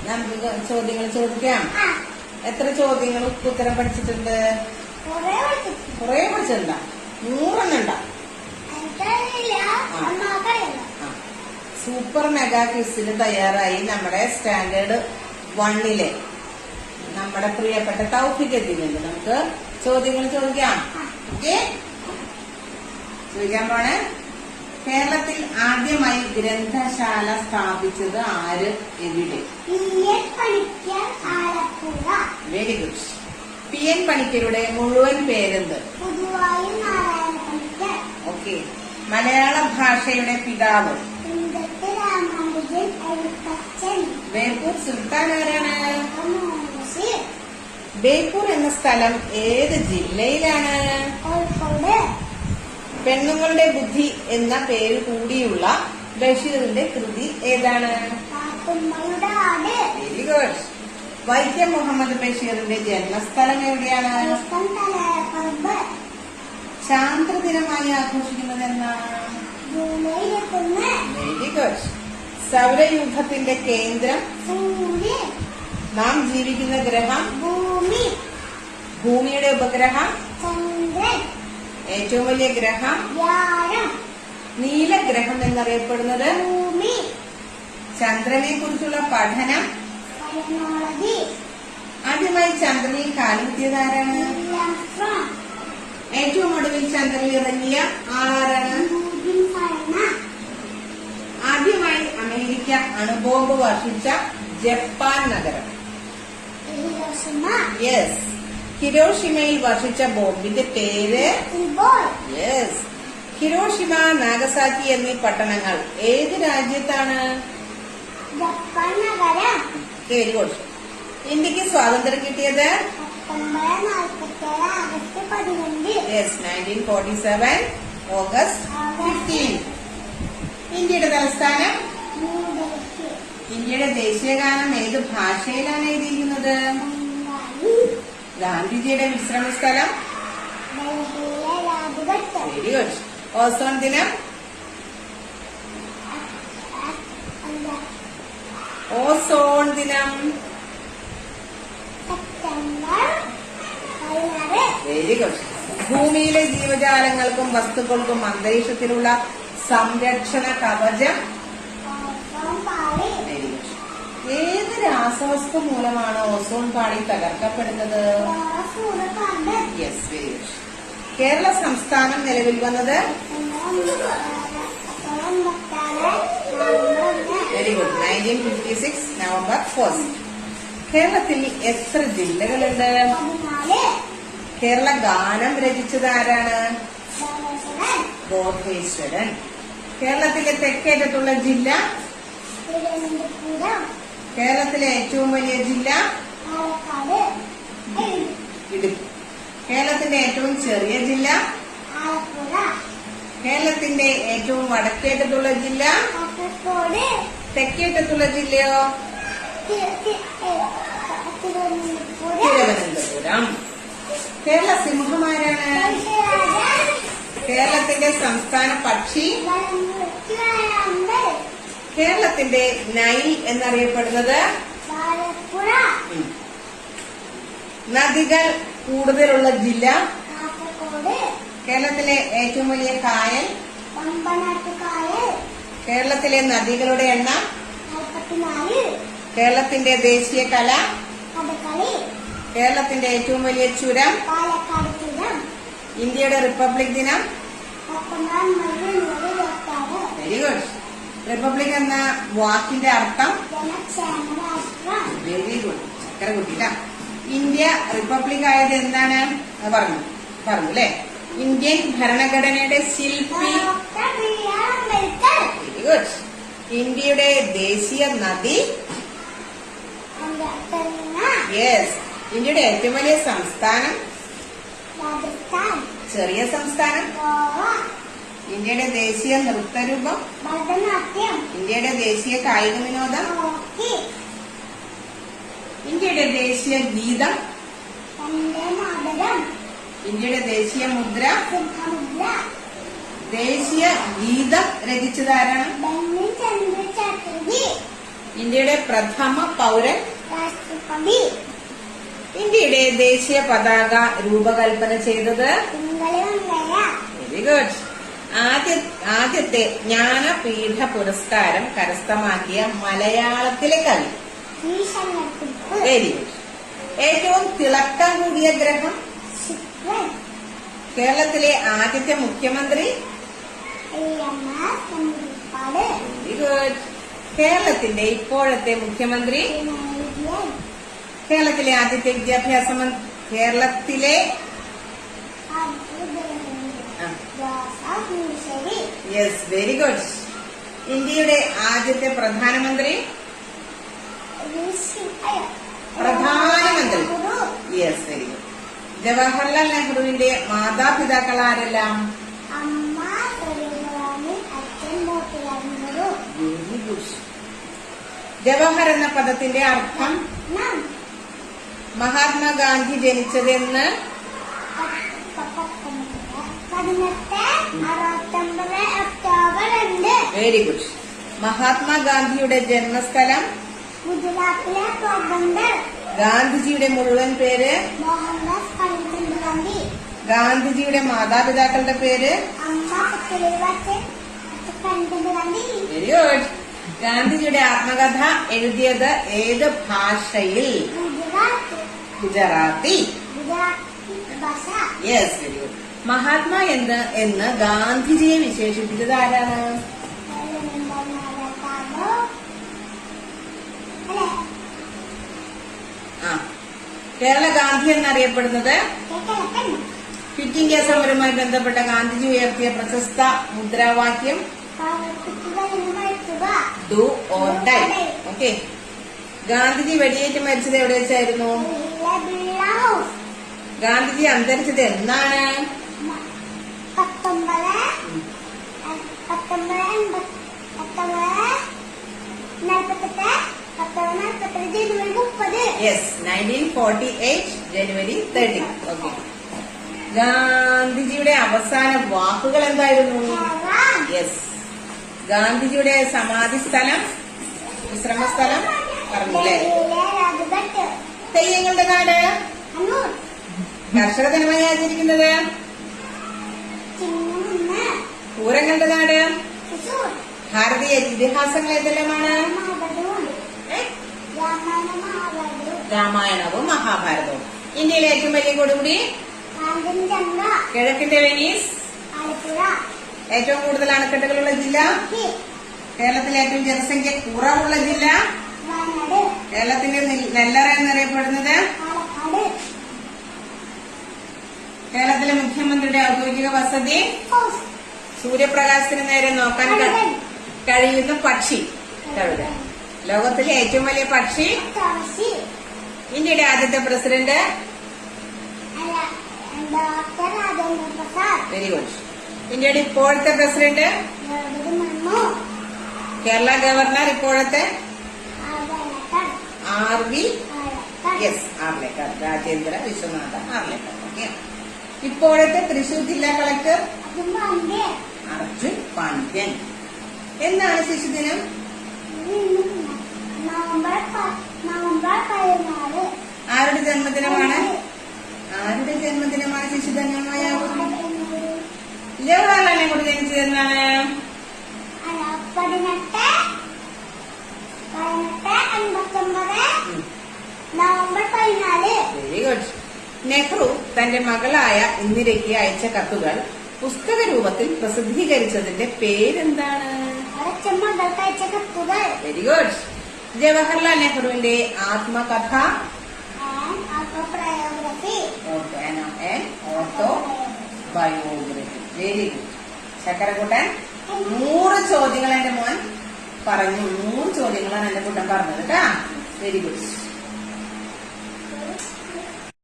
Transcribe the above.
നമുക്ക് ചോദ്യങ്ങൾ ചോദിക്കാം. എത്ര ചോദ്യങ്ങൾ ഉത്തരം പഠിച്ചിട്ടുണ്ട്? കുറെ പഠിച്ചിട്ടുണ്ടാ? 100 ഉണ്ടാ? സൂപ്പർ മെഗാ ക്വിസിന് തയ്യാറായി നമ്മുടെ സ്റ്റാൻഡേർഡ് 1 നമ്മുടെ പ്രിയപ്പെട്ട തൗഫീഖ് എത്തിയിട്ടുണ്ട്. നമുക്ക് ചോദ്യങ്ങൾ ചോദിക്കാം. ഓക്കെ, ചോദിക്കാൻ പോണേ. കേരളത്തിൽ ആദ്യമായി ഗ്രന്ഥശാല സ്ഥാപിച്ചത് ആര്, എവിടെ? Very good. PN പണിക്കരുടെ മുഴുവൻ പേരെന്ത്? ഓക്കെ. മലയാള ഭാഷയുടെ പിതാവ്? ബേപ്പൂർ സുൽത്താൻ ആരാണ്? ബേപ്പൂർ എന്ന സ്ഥലം ഏത് ജില്ലയിലാണ്? പെണ്ണുങ്ങളുടെ ബുദ്ധി എന്ന പേര് കൂടിയുള്ള ബഷീറിന്റെ കൃതി ഏതാണ്? Very good. വൈക്കം മുഹമ്മദ് ബഷീറിന്റെ ജന്മസ്ഥലം എവിടെയാണ്? ചാന്ദ്രദിനമായി ആഘോഷിക്കുന്നത് എന്നാണ്? Very good. സൗരയൂഥത്തിന്റെ കേന്ദ്രം? നാം ജീവിക്കുന്ന ഗ്രഹം? ഭൂമിയുടെ ഉപഗ്രഹം? ഏറ്റവും വലിയ ഗ്രഹം? നീലഗ്രഹം എന്നറിയപ്പെടുന്നത്? ചന്ദ്രനെ കുറിച്ചുള്ള പഠനം? ആദ്യമായി ചന്ദ്രനിൽ കാലുകുത്തിയത് ആരാണ്? ഏറ്റവും ഒടുവിൽ ചന്ദ്രനിൽ ഇറങ്ങിയ ആളാരാണ്? ആദ്യമായി അമേരിക്ക അണുബോംബ് വർഷിച്ച ജപ്പാൻ നഗരം? യെസ്. ഹിരോഷിമയിൽ വർഷിച്ച ബോംബിന്റെ പേര്? യെസ്. ഹിരോഷിമ, നാഗസാക്കി എന്നീ പട്ടണങ്ങൾ ഏത് രാജ്യത്താണ്? Very good. ഇന്ത്യക്ക് സ്വാതന്ത്ര്യം കിട്ടിയത്? Yes, 1947 August 15. ഇന്ത്യയുടെ തലസ്ഥാനം? ഇന്ത്യയുടെ ദേശീയഗാനം ഏത് ഭാഷയിലാണ് എഴുതിയിരിക്കുന്നത്? ഗാന്ധിജിയുടെ വിശ്രമ സ്ഥലം? Very good. ഓസോൺ ദിനം? ഓസോൺ ദിനം? Very good. ഭൂമിയിലെ ജീവജാലങ്ങൾക്കും വസ്തുക്കൾക്കും അന്തരീക്ഷത്തിലുള്ള സംരക്ഷണ കവചം? Very good. ഏത് രാസവസ്തു മൂലമാണ് ഓസോൺ പാളി തകർക്കപ്പെടുന്നത്? Yes, very good. കേരള സംസ്ഥാനം നിലവിൽ വന്നത്? Very good, 1956 November 1. കേരളത്തിൽ എത്ര ജില്ലകളുണ്ട്? കേരള ഗാനം രചിച്ചത് ആരാണ്? ബോധേശ്വരൻ. കേരളത്തിലെ തെക്കേറ്റത്തുള്ള ജില്ല? കേരളത്തിലെ ഏറ്റവും വലിയ ജില്ല? ഇടുക്കി. കേരളത്തിന്റെ ഏറ്റവും ചെറിയ ജില്ല? കേരളത്തിന്റെ ഏറ്റവും വടക്കേറ്റത്തുള്ള ജില്ല? തെക്കേറ്റത്തുള്ള ജില്ലയോ? തിരുവനന്തപുരം. കേരള സിംഹമാരാണ്? കേരളത്തിന്റെ സംസ്ഥാന പക്ഷി? കേരളത്തിന്റെ നൈൽ എന്നറിയപ്പെടുന്നത്? നദികൾ കൂടുതലുള്ള ജില്ല? കേരളത്തിലെ ഏറ്റവും വലിയ കായൽ? കേരളത്തിലെ നദികളുടെ എണ്ണം? കേരളത്തിന്റെ ദേശീയ കല? കേരളത്തിന്റെ ഏറ്റവും വലിയ ചുരം? ഇന്ത്യയുടെ റിപ്പബ്ലിക് ദിനം? Very good. റിപ്പബ്ലിക് എന്ന വാക്കിന്റെ അർത്ഥം? വെരി ഗുഡ്, ചക്കര കുട്ടിയില്ല. ഇന്ത്യ റിപ്പബ്ലിക് ആയത് എന്താണ് പറഞ്ഞു അല്ലേ? ഇന്ത്യൻ ഭരണഘടനയുടെ ശില്പി? Very good. ഇന്ത്യയുടെ ദേശീയ നദി? യെസ്. ഇന്ത്യയുടെ ഏറ്റവും വലിയ സംസ്ഥാനം? ചെറിയ സംസ്ഥാനം? ഇന്ത്യയുടെ ദേശീയ നൃത്തരൂപം? ഇന്ത്യയുടെ ദേശീയ കായിക വിനോദം? ഇന്ത്യയുടെ ദേശീയ ഗീതം? ഇന്ത്യയുടെ ദേശീയ മുദ്ര? ദേശീയ ഗീതം രചിച്ചതാരാണ്? ഇന്ത്യയുടെ പ്രഥമ പൗരൻ. രാഷ്ട്രപതി. ഇന്ത്യയുടെ ദേശീയ പതാക രൂപകൽപ്പന ചെയ്തത്. Very good. ആദ്യത്തെ ജ്ഞാനപീഠ പുരസ്കാരം കരസ്ഥമാക്കിയ മലയാളത്തിലെ കവി. Very good. ഏറ്റവും തിളക്കം കൂടിയ ഗ്രഹം. കേരളത്തിലെ ആദ്യത്തെ മുഖ്യമന്ത്രി. Very good. കേരളത്തിന്റെ ഇപ്പോഴത്തെ മുഖ്യമന്ത്രി. കേരളത്തിലെ ആദ്യത്തെ വിദ്യാഭ്യാസ കേരളത്തിലെ യെസ് വെരി ഗുഡ്. ഇന്ത്യയുടെ ആദ്യത്തെ പ്രധാനമന്ത്രി. Yes very good. ജവഹർലാൽ നെഹ്റുവിന്റെ മാതാപിതാക്കൾ ആരെല്ലാം? Very good. ജവഹർ എന്ന പദത്തിന്റെ അർത്ഥം? മഹാത്മാഗാന്ധി ജനിച്ചതെന്ന്? Very good. മഹാത്മാഗാന്ധിയുടെ ജന്മസ്ഥലം? ഗുജറാത്തിലെ പോർബന്ദർ. ഗാന്ധിജിയുടെ മുഴുവൻ പേര്? മോഹൻദാസ് കരംചന്ദ് ഗാന്ധി. ഗാന്ധിജിയുടെ മാതാപിതാക്കളുടെ പേര്? Very good. ഗാന്ധിജിയുടെ ആത്മകഥ എഴുതിയത് ഏത് ഭാഷയിൽ? Gujarati. Yes very good. Mahatma എന്ന് ഗാന്ധിജിയെ വിശേഷിപ്പിച്ചത് ആരാണ്? കേരള ഗാന്ധി എന്നറിയപ്പെടുന്നത്? ക്വിറ്റ് ഇന്ത്യ സമരവുമായി ബന്ധപ്പെട്ട ഗാന്ധിജി ഉയർത്തിയ പ്രശസ്ത മുദ്രാവാക്യം? Do or die. Okay. Gandhiji വെടിയേറ്റ് മരിച്ചത് എവിടെ വെച്ചായിരുന്നു? ഗാന്ധിജി അന്തരിച്ചത് എന്നാണ്? യെസ് 1948 ജനുവരി 30. ഓക്കെ. ഗാന്ധിജിയുടെ അവസാന വാക്കുകൾ എന്തായിരുന്നു? യെസ്. ഗാന്ധിജിയുടെ സമാധി സ്ഥലം, വിശ്രമസ്ഥലം പറഞ്ഞില്ലേ? തെയ്യങ്ങളുടെ നാട്. കർഷക ദിനമായി ആചരിക്കുന്നത്? പൂരങ്ങളുടെ നാട്. ഭാരതീയ ഇതിഹാസങ്ങൾ ഏതെല്ലാമാണ്? രാമായണവും മഹാഭാരതവും. ഇന്ത്യയിലെ ഏറ്റവും വലിയ കൊടുമുടി? കിഴക്കിന്റെ വെനീസ്. ഏറ്റവും കൂടുതൽ അണക്കെട്ടുകളുള്ള ജില്ല? കേരളത്തിലെ ഏറ്റവും ജനസംഖ്യ കുറവുള്ള ജില്ല? കേരളത്തിന്റെ നെല്ലറ എന്നറിയപ്പെടുന്നത്? കേരളത്തിലെ മുഖ്യമന്ത്രിയുടെ ഔദ്യോഗിക വസതി? സൂര്യപ്രകാശത്തിന് നേരെ നോക്കാൻ കഴിയുന്ന പക്ഷി? കഴുത. ലോകത്തിലെ ഏറ്റവും വലിയ പക്ഷി? ഇന്ത്യയുടെ ആദ്യത്തെ പ്രസിഡന്റ്? Very good. ഇന്ത്യയുടെ ഇപ്പോഴത്തെ പ്രസിഡന്റ്? കേരള ഗവർണർ ഇപ്പോഴത്തെ? R V. Yes Arlekar. Rajendra Vishwanath Arlekar. Okay. ഇപ്പോഴത്തെ തൃശൂർ ജില്ലാ കളക്ടർ? അർജുൻ പാണ്ഡ്യൻ. എന്നാണ് ശിശുദിനം? ആരുടെ ജന്മദിനമാണ്? ആരുടെ ജന്മദിനമാണ് ശിശുദിനമായ? ജവഹർലാൽ നെഹ്റു ജനിച്ചത് എന്നാണ്? Very good. നെഹ്റു തന്റെ മകളായ ഇന്ദിരയ്ക്ക് അയച്ച കത്തുകൾ പുസ്തക രൂപത്തിൽ പ്രസിദ്ധീകരിച്ചതിന്റെ പേരെന്താണ്? Very good. ജവഹർലാൽ നെഹ്റുവിന്റെ ആത്മകഥ? ഓട്ടോബയോഗ്രഫി. Very good. ചക്കരക്കുട്ടൻ 100 ചോദ്യങ്ങൾ എന്റെ മോൻ പറഞ്ഞു. 100 ചോദ്യങ്ങളാണ് എന്റെ കുട്ടൻ പറഞ്ഞത് കേട്ടാ. Very good.